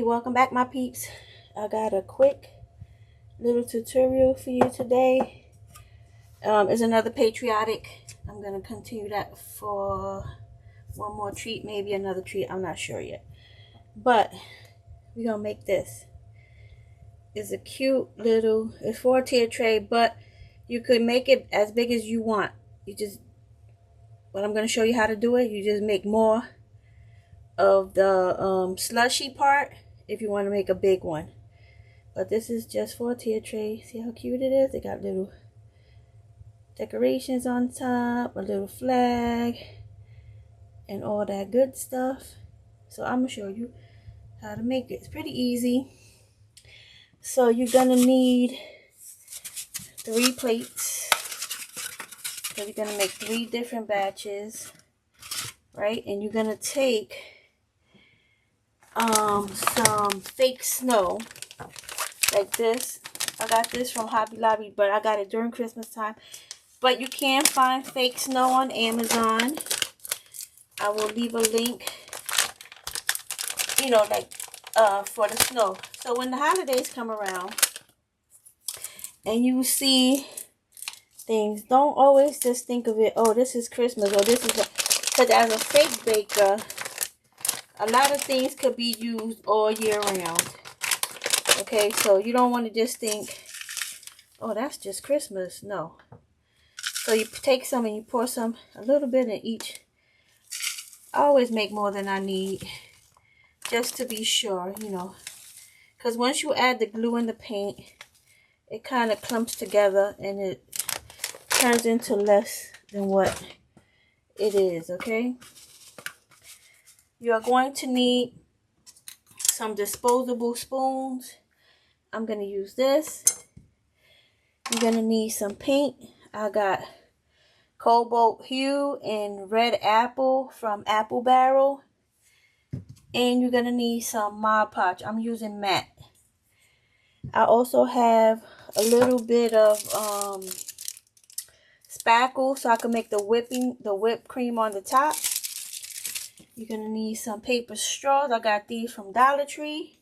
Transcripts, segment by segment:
welcome back my peeps. I got a quick little tutorial for you today. It's another patriotic. I'm going to continue that for one more treat, maybe another treat. I'm not sure yet. But we're going to make this. It's a cute little, it's 4-tier tray, but you could make it as big as you want. What I'm going to show you how to do it, you just make more of the slushy part if you want to make a big one. But this is just 4-tier tray. See how cute it is? They got little decorations on top, a little flag, and all that good stuff. So I'm going to show you how to make it. It's pretty easy. So you're going to need 3 plates. So you're going to make 3 different batches, right? And you're going to take some fake snow like this. I got this from Hobby Lobby, but I got it during Christmas time. But you can find fake snow on Amazon. I will leave a link, for the snow. So when the holidays come around and you see things, don't always just think of it, oh, this is Christmas, or this is, because as a fake baker, a lot of things could be used all year round. Okay, so you don't want to just think, oh, that's just Christmas. No. So you take some and you pour some, a little bit in each. I always make more than I need, just to be sure, because once you add the glue and the paint, it kind of clumps together and it turns into less than what it is, okay? You are going to need some disposable spoons. I'm going to use this. You're going to need some paint. I got Cobolt Hue and Red Apple from Apple Barrel. And you're going to need some Mod Podge. I'm using matte. I also have a little bit of spackle so I can make the whipped cream on the top. You're going to need some paper straws. I got these from Dollar Tree.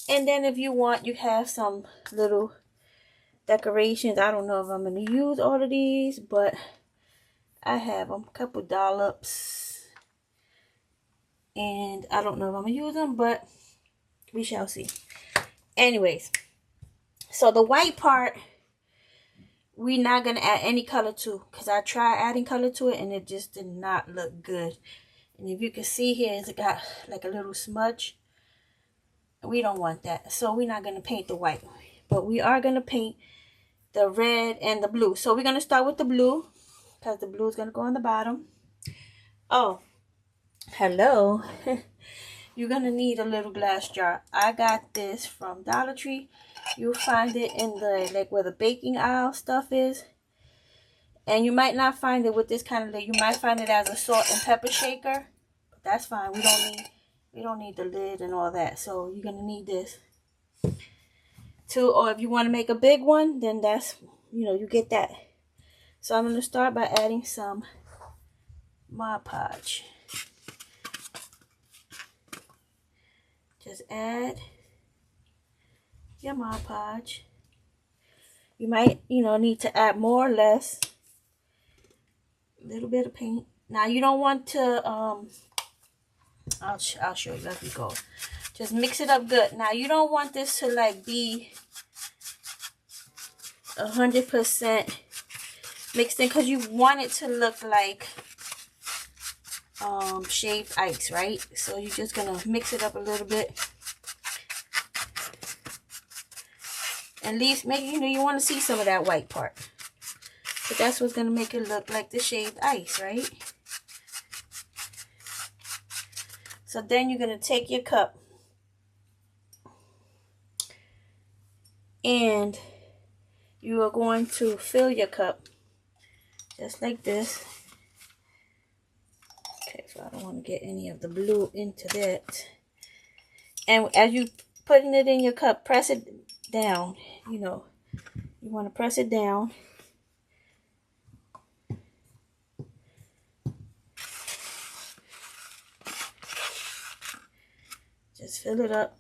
And then if you want, you have some little decorations. I don't know if I'm going to use all of these, but I have them. A couple dollops. And I don't know if I'm going to use them, but we shall see. Anyways, so the white part, we're not going to add any color to, because I tried adding color to it and it just did not look good. And if you can see here, it's got like a little smudge. We don't want that. So we're not going to paint the white. But we are going to paint the red and the blue. So we're going to start with the blue, because the blue is going to go on the bottom. Oh, hello. You're going to need a little glass jar. I got this from Dollar Tree. You'll find it in the, where the baking aisle stuff is. And you might not find it with this kind of lid. You might find it as a salt and pepper shaker. But that's fine. We don't need the lid and all that. So you're going to need this. Or if you want to make a big one, then that's, you get that. So I'm going to start by adding some Mod Podge. Just add your Mod Podge. You might, need to add more or less. A little bit of paint. Now you don't want to, I'll show you as we go. Just mix it up good. Now you don't want this to be 100% mixed in, because you want it to look like shaved ice, right? So you're just gonna mix it up a little bit. At least maybe you want to see some of that white part. But that's what's gonna make it look like the shaved ice, right? So then you're gonna take your cup and you are going to fill your cup just like this. Okay, so I don't want to get any of the blue into that. And as you putting it in your cup, press it down. You want to press it down. Just fill it up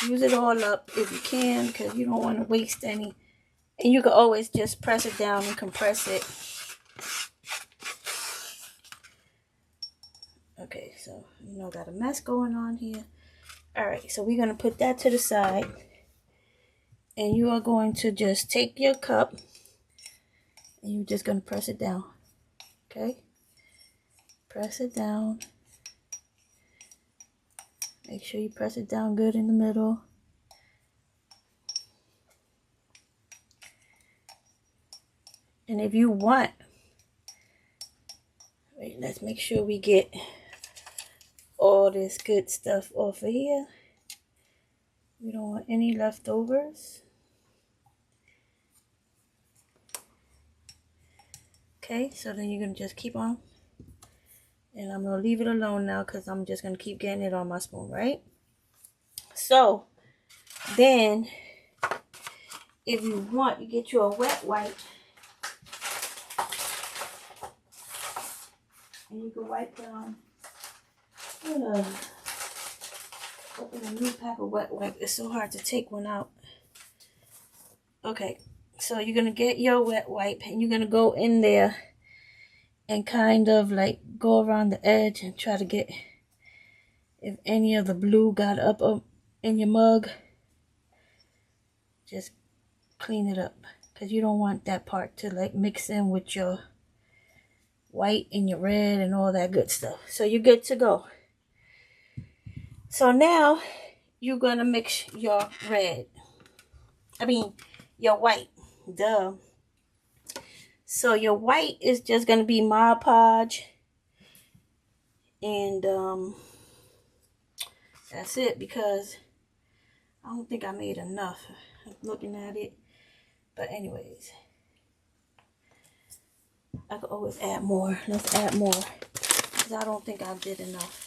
use it all up if you can, because you don't want to waste any. And you can always just press it down and compress it. Okay, so you know, got a mess going on here. Alright, so we're going to put that to the side. And you are going to just take your cup and you're just going to press it down. Okay? Press it down. Make sure you press it down good in the middle. And if you want, wait, let's make sure we get all this good stuff off of here. We don't want any leftovers. Okay, so then you're going to just keep on. And I'm going to leave it alone now because I'm just going to keep getting it on my spoon, right? So, then, if you want, you get you a wet wipe. And you can wipe down. Open a new pack of wet wipe. It's so hard to take one out. Okay, so you're going to get your wet wipe and you're going to go in there and kind of like go around the edge and try to get if any of the blue got up in your mug. Just clean it up because you don't want that part to like mix in with your white and your red and all that good stuff. So you're good to go. So now you're going to mix your your white. Duh. So your white is just going to be Mod Podge. And that's it, because I don't think I made enough. I'm looking at it. But anyways, I could always add more. Let's add more, because I don't think I did enough.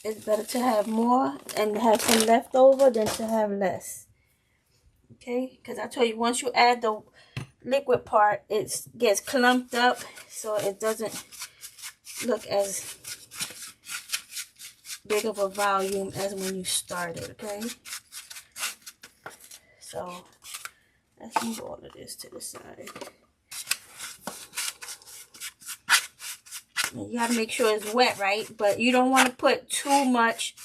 It's better to have more and have some left over than to have less. Okay? Because I told you, once you add the liquid part, it gets clumped up, so it doesn't look as big of a volume as when you started, okay? So, let's move all of this to the side. You gotta make sure it's wet, right? But you don't want to put too much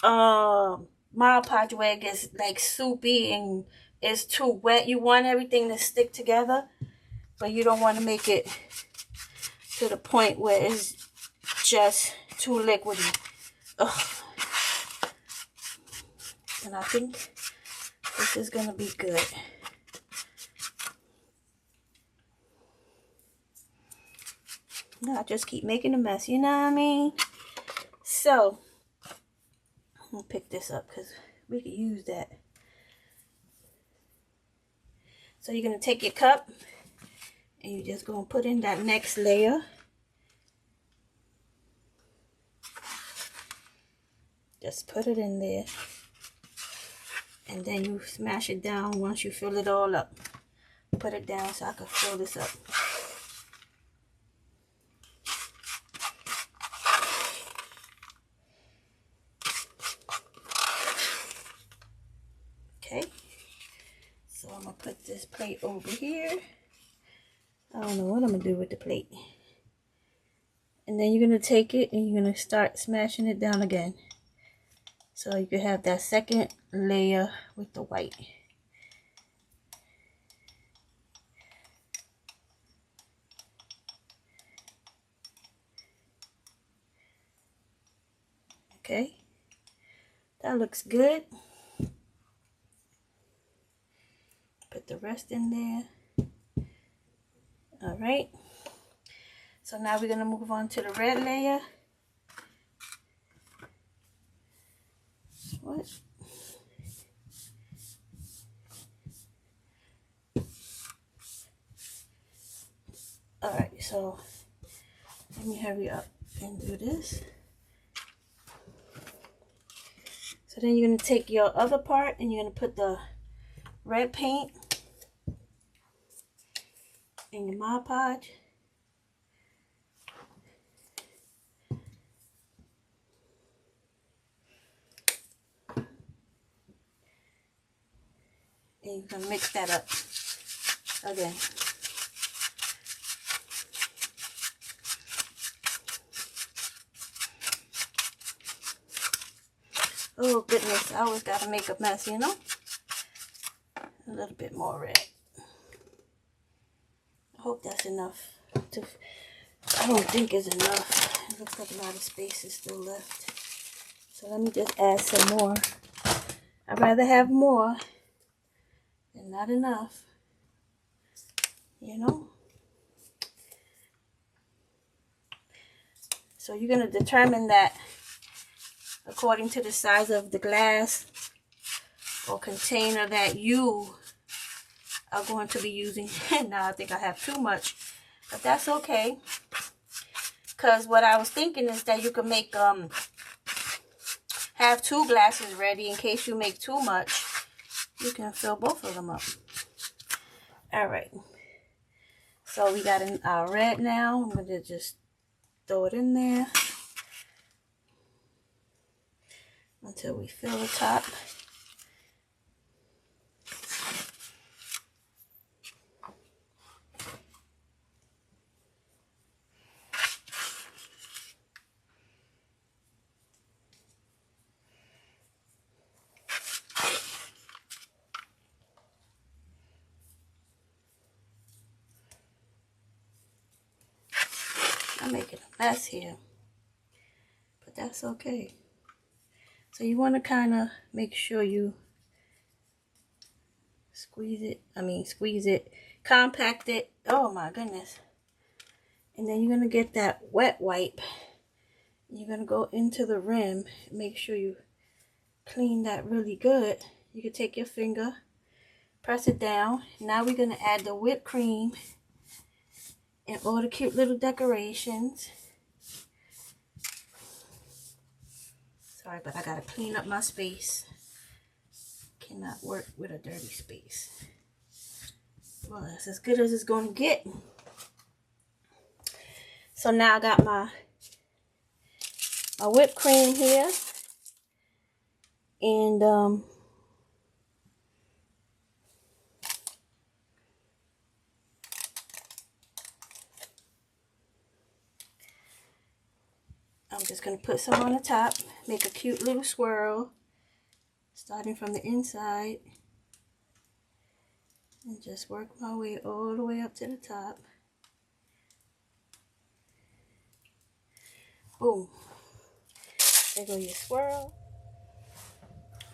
Mod Podge where it gets like soupy and it's too wet. You want everything to stick together, but you don't want to make it to the point where it's just too liquidy. Ugh. And I think this is gonna be good. I just keep making a mess, you know what I mean? So, I'm going to pick this up because we could use that. So, you're going to take your cup and you're just going to put in that next layer. Just put it in there. And then you smash it down once you fill it all up. Put it down so I can fill this up. Okay, so I'm going to put this plate over here. I don't know what I'm going to do with the plate. And then you're going to take it and you're going to start smashing it down again. So you can have that second layer with the white. Okay, that looks good. Put the rest in there. All right. So now we're going to move on to the red layer. What? All right, so let me hurry up and do this. So then you're going to take your other part and you're going to put the red paint in your Mod Podge. And you're going to mix that up again. Oh goodness, I always got to make a mess, you know? A little bit more red. I hope that's enough. I don't think it's enough. It looks like a lot of space is still left. So let me just add some more. I'd rather have more than not enough. You know? So you're going to determine that according to the size of the glass or container that you are going to be using. Now I think I have too much, but that's okay. Because what I was thinking is that you can make have 2 glasses ready in case you make too much. You can fill both of them up. All right. So we got our red now. I'm going to just throw it in there until we fill the top. I'm making a mess here, but that's okay. So you want to kind of make sure you squeeze it, compact it. Oh my goodness. And then you're going to get that wet wipe. You're going to go into the rim. Make sure you clean that really good. You can take your finger, press it down. Now we're going to add the whipped cream and all the cute little decorations. Sorry, but I got to clean up my space. Cannot work with a dirty space. Well, that's as good as it's going to get. So now I got my whipped cream here. And I'm just going to put some on the top. Make a cute little swirl. Starting from the inside. And just work my way all the way up to the top. Boom. There go your swirl.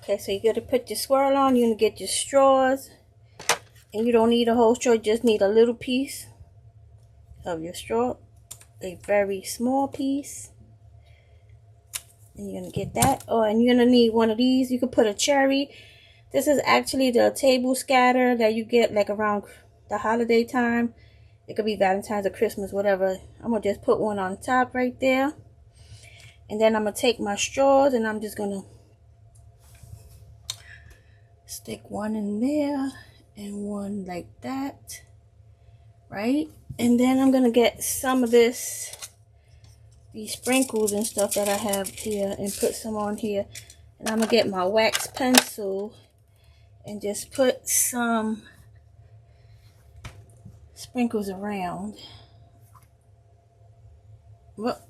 Okay, so you're going to put your swirl on. You're going to get your straws. And you don't need a whole straw. You just need a little piece of your straw. A very small piece. And you're going to get that. Oh, and you're going to need one of these. You could put a cherry. This is actually the table scatter that you get like around the holiday time. It could be Valentine's or Christmas, whatever. I'm going to just put one on top right there. And then I'm going to take my straws and I'm just going to stick one in there and one like that. Right? And then I'm going to get some of these sprinkles and stuff that I have here and put some on here. And I'm going to get my wax pencil and just put some sprinkles around. Well,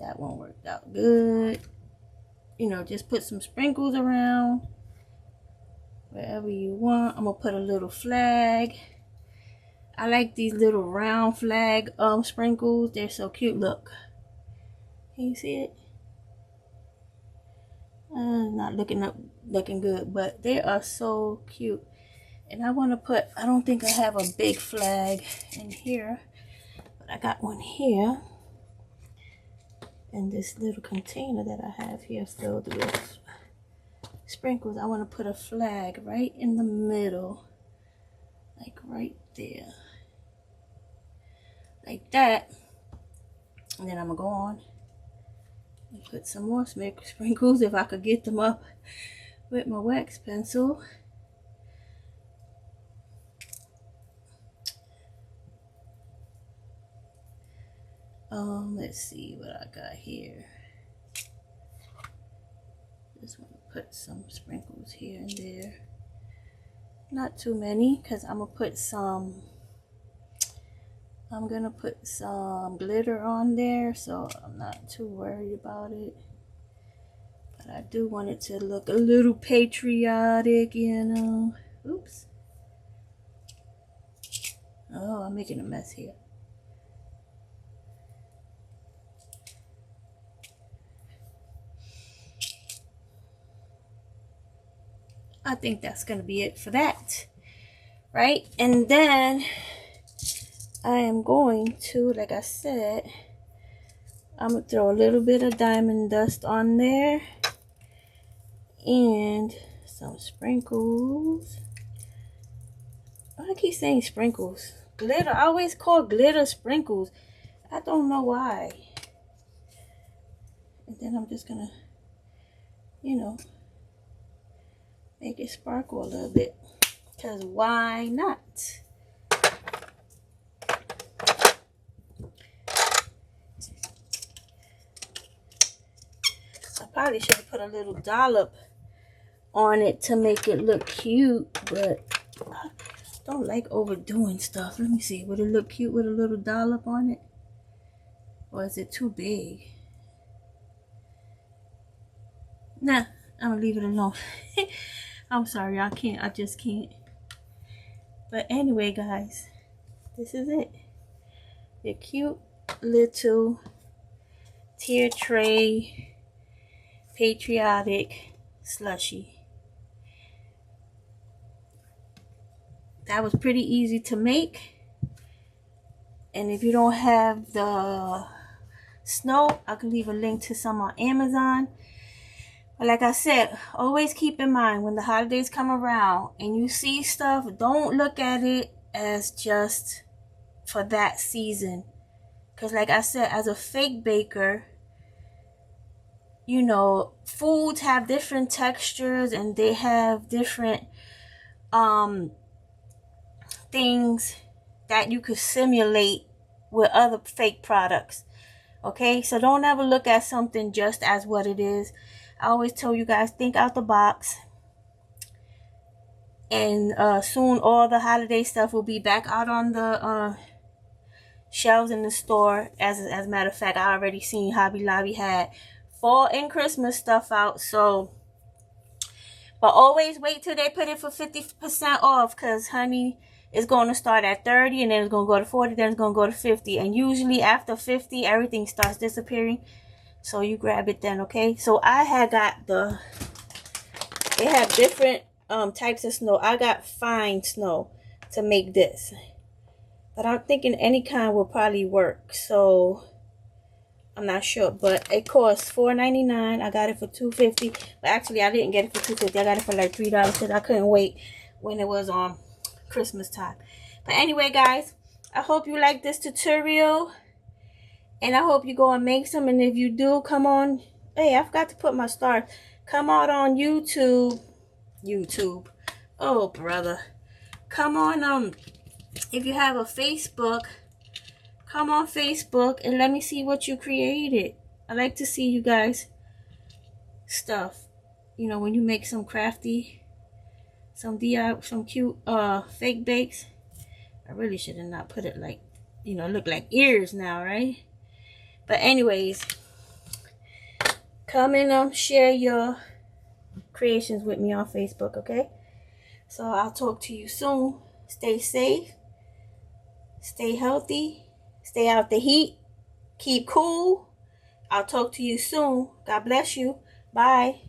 that one worked out good. You know, just put some sprinkles around wherever you want. I'm gonna put a little flag. I like these little round flag sprinkles. They're so cute. Look, can you see it? Not looking good, but they are so cute. And I want to put, I don't think I have a big flag in here, but I got one here. And this little container that I have here filled with sprinkles. I want to put a flag right in the middle. Like right there. Like that. And then I'm going to go on and put some more sprinkles if I could get them up with my wax pencil. Let's see what I got here. Just want to put some sprinkles here and there. Not too many, because I'm gonna put some glitter on there, so I'm not too worried about it. But I do want it to look a little patriotic, you know. Oops. Oh, I'm making a mess here. I think that's gonna be it for that, right? And then I am going to, like I said, I'm gonna throw a little bit of diamond dust on there and some sprinkles. I keep saying sprinkles. Glitter. I always call glitter sprinkles. I don't know why. And then I'm just gonna, you know, make it sparkle a little bit. Because why not? I probably should have put a little dollop on it to make it look cute, but I don't like overdoing stuff. Let me see. Would it look cute with a little dollop on it? Or is it too big? Nah, I'm gonna leave it alone. I'm sorry, I just can't. But anyway, guys, this is it. Your cute little tier tray patriotic slushie. That was pretty easy to make. And if you don't have the snow, I can leave a link to some on Amazon. But like I said, always keep in mind when the holidays come around and you see stuff, don't look at it as just for that season. Because like I said, as a fake baker, you know, foods have different textures and they have different things that you could simulate with other fake products. Okay, so don't ever look at something just as what it is. I always tell you guys, think out the box. And soon all the holiday stuff will be back out on the shelves in the store. As a matter of fact, I already seen Hobby Lobby had fall and Christmas stuff out. So, but always wait till they put it for 50% off, because honey, it's going to start at 30 and then it's going to go to 40, then it's going to go to 50. And usually after 50, everything starts disappearing. So you grab it then, okay? So I had got they have different types of snow. I got fine snow to make this. But I'm thinking any kind will probably work. So I'm not sure. But it costs $4.99. I got it for $2.50. But actually I didn't get it for $2.50. I got it for like $3 because I couldn't wait when it was on Christmas time. But anyway, guys, I hope you like this tutorial. And I hope you go and make some. And if you do, come on. Hey, I forgot to put my stars. Come out on YouTube. Oh, brother. Come on, if you have a Facebook, come on Facebook and let me see what you created. I like to see you guys stuff. You know, when you make some crafty, some DIY, some cute fake bakes. I really should have not put it like, you know, look like ears now, right? But anyways, come and share your creations with me on Facebook, okay? So I'll talk to you soon. Stay safe. Stay healthy. Stay out the heat. Keep cool. I'll talk to you soon. God bless you. Bye.